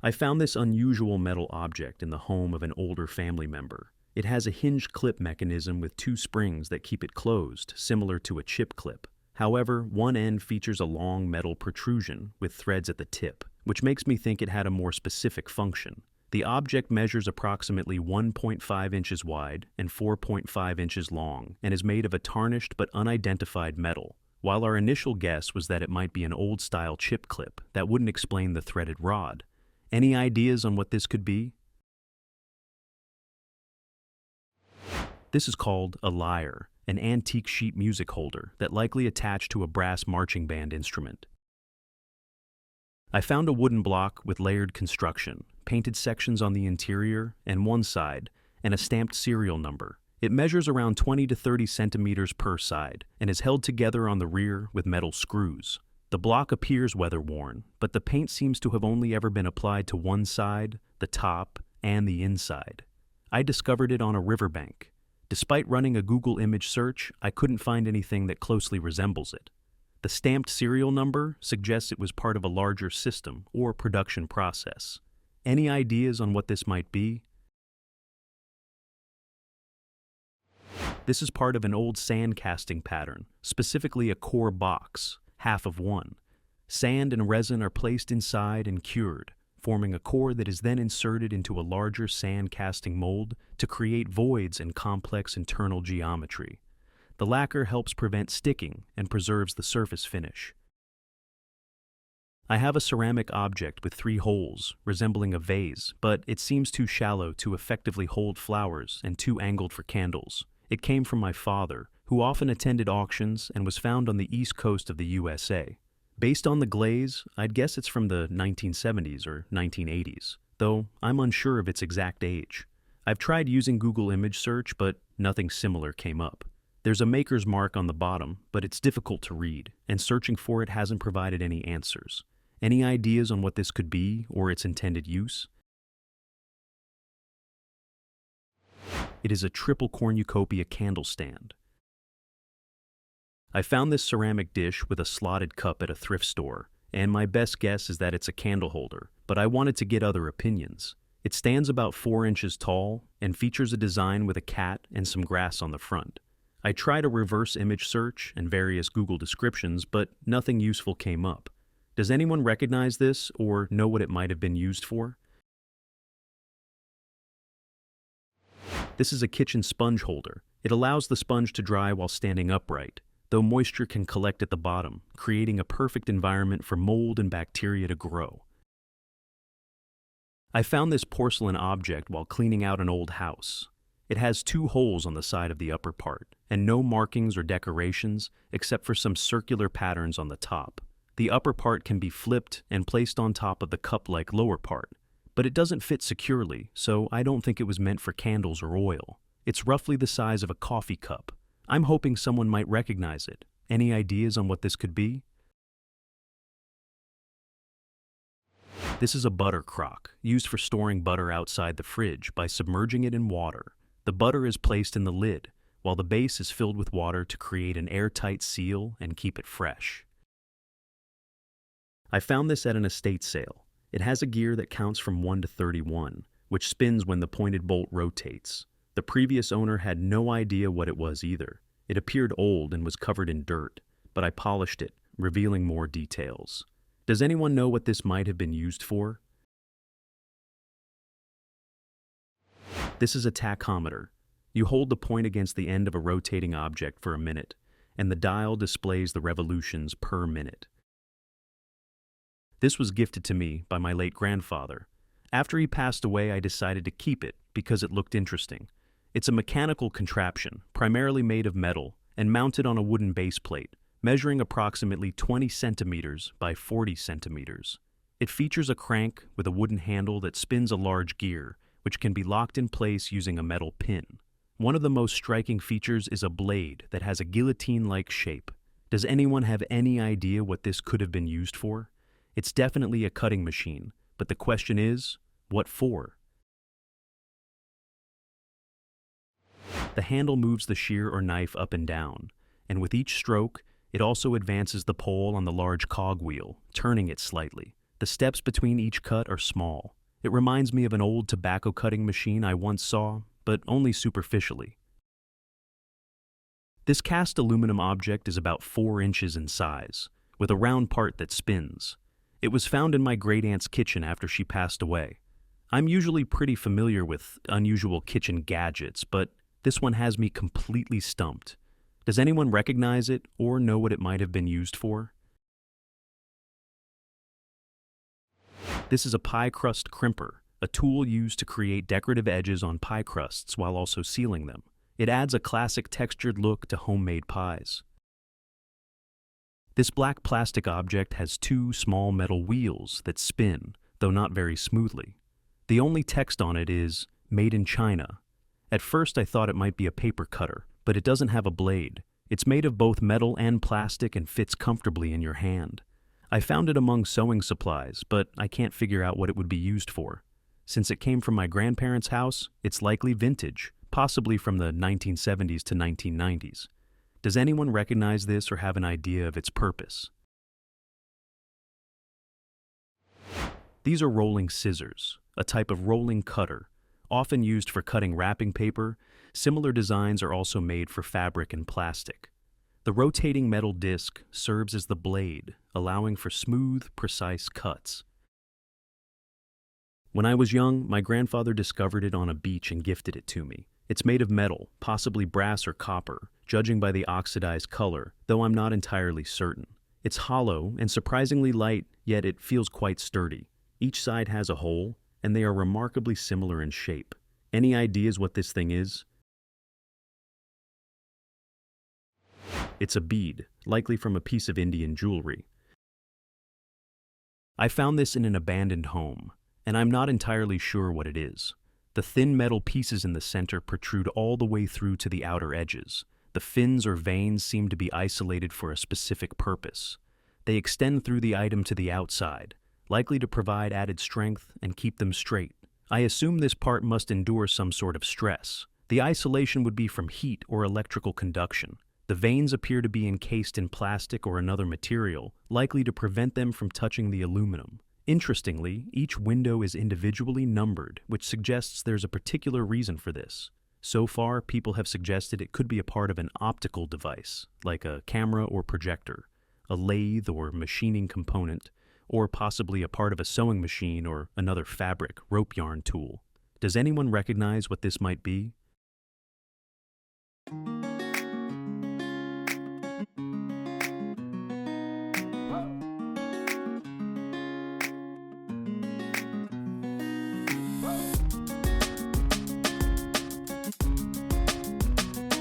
I found this unusual metal object in the home of an older family member. It has a hinged clip mechanism with two springs that keep it closed, similar to a chip clip. However, one end features a long metal protrusion with threads at the tip, which makes me think it had a more specific function. The object measures approximately 1.5 inches wide and 4.5 inches long and is made of a tarnished but unidentified metal. While our initial guess was that it might be an old-style chip clip, that wouldn't explain the threaded rod. Any ideas on what this could be? This is called a lyre, an antique sheet music holder that likely attached to a brass marching band instrument. I found a wooden block with layered construction, painted sections on the interior and one side, and a stamped serial number. It measures around 20 to 30 centimeters per side and is held together on the rear with metal screws. The block appears weather-worn, but the paint seems to have only ever been applied to one side, the top, and the inside. I discovered it on a riverbank. Despite running a Google image search, I couldn't find anything that closely resembles it. The stamped serial number suggests it was part of a larger system or production process. Any ideas on what this might be? This is part of an old sand casting pattern, specifically a core box, half of one. Sand and resin are placed inside and cured, forming a core that is then inserted into a larger sand casting mold to create voids and complex internal geometry. The lacquer helps prevent sticking and preserves the surface finish. I have a ceramic object with 3 holes, resembling a vase, but it seems too shallow to effectively hold flowers and too angled for candles. It came from my father, who often attended auctions and was found on the east coast of the USA. Based on the glaze, I'd guess it's from the 1970s or 1980s, though I'm unsure of its exact age. I've tried using Google image search, but nothing similar came up. There's a maker's mark on the bottom, but it's difficult to read, and searching for it hasn't provided any answers. Any ideas on what this could be or its intended use? It is a triple cornucopia candle stand. I found this ceramic dish with a slotted cup at a thrift store, and my best guess is that it's a candle holder, but I wanted to get other opinions. It stands about 4 inches tall and features a design with a cat and some grass on the front. I tried a reverse image search and various Google descriptions, but nothing useful came up. Does anyone recognize this or know what it might have been used for? This is a kitchen sponge holder. It allows the sponge to dry while standing upright, though moisture can collect at the bottom, creating a perfect environment for mold and bacteria to grow. I found this porcelain object while cleaning out an old house. It has 2 holes on the side of the upper part, and no markings or decorations except for some circular patterns on the top. The upper part can be flipped and placed on top of the cup-like lower part, but it doesn't fit securely, so I don't think it was meant for candles or oil. It's roughly the size of a coffee cup. I'm hoping someone might recognize it. Any ideas on what this could be? This is a butter crock, used for storing butter outside the fridge by submerging it in water. The butter is placed in the lid, while the base is filled with water to create an airtight seal and keep it fresh. I found this at an estate sale. It has a gear that counts from 1 to 31, which spins when the pointed bolt rotates. The previous owner had no idea what it was either. It appeared old and was covered in dirt, but I polished it, revealing more details. Does anyone know what this might have been used for? This is a tachometer. You hold the point against the end of a rotating object for a minute, and the dial displays the revolutions per minute. This was gifted to me by my late grandfather. After he passed away, I decided to keep it because it looked interesting. It's a mechanical contraption, primarily made of metal, and mounted on a wooden base plate, measuring approximately 20 centimeters by 40 centimeters. It features a crank with a wooden handle that spins a large gear, which can be locked in place using a metal pin. One of the most striking features is a blade that has a guillotine-like shape. Does anyone have any idea what this could have been used for? It's definitely a cutting machine, but the question is, what for? The handle moves the shear or knife up and down, and with each stroke, it also advances the pole on the large cogwheel, turning it slightly. The steps between each cut are small. It reminds me of an old tobacco cutting machine I once saw, but only superficially. This cast aluminum object is about 4 inches in size, with a round part that spins. It was found in my great-aunt's kitchen after she passed away. I'm usually pretty familiar with unusual kitchen gadgets, but this one has me completely stumped. Does anyone recognize it or know what it might have been used for? This is a pie crust crimper, a tool used to create decorative edges on pie crusts while also sealing them. It adds a classic textured look to homemade pies. This black plastic object has 2 small metal wheels that spin, though not very smoothly. The only text on it is, "Made in China." At first I thought it might be a paper cutter, but it doesn't have a blade. It's made of both metal and plastic and fits comfortably in your hand. I found it among sewing supplies, but I can't figure out what it would be used for. Since it came from my grandparents' house, it's likely vintage, possibly from the 1970s to 1990s. Does anyone recognize this or have an idea of its purpose? These are rolling scissors, a type of rolling cutter, often used for cutting wrapping paper. Similar designs are also made for fabric and plastic. The rotating metal disc serves as the blade, allowing for smooth, precise cuts. When I was young, my grandfather discovered it on a beach and gifted it to me. It's made of metal, possibly brass or copper, judging by the oxidized color, though I'm not entirely certain. It's hollow and surprisingly light, yet it feels quite sturdy. Each side has a hole, and they are remarkably similar in shape. Any ideas what this thing is? It's a bead, likely from a piece of Indian jewelry. I found this in an abandoned home, and I'm not entirely sure what it is. The thin metal pieces in the center protrude all the way through to the outer edges. The fins or veins seem to be isolated for a specific purpose. They extend through the item to the outside, likely to provide added strength and keep them straight. I assume this part must endure some sort of stress. The isolation would be from heat or electrical conduction. The veins appear to be encased in plastic or another material, likely to prevent them from touching the aluminum. Interestingly, each window is individually numbered, which suggests there's a particular reason for this. So far, people have suggested it could be a part of an optical device, like a camera or projector, a lathe or machining component, or possibly a part of a sewing machine or another fabric, rope yarn tool. Does anyone recognize what this might be?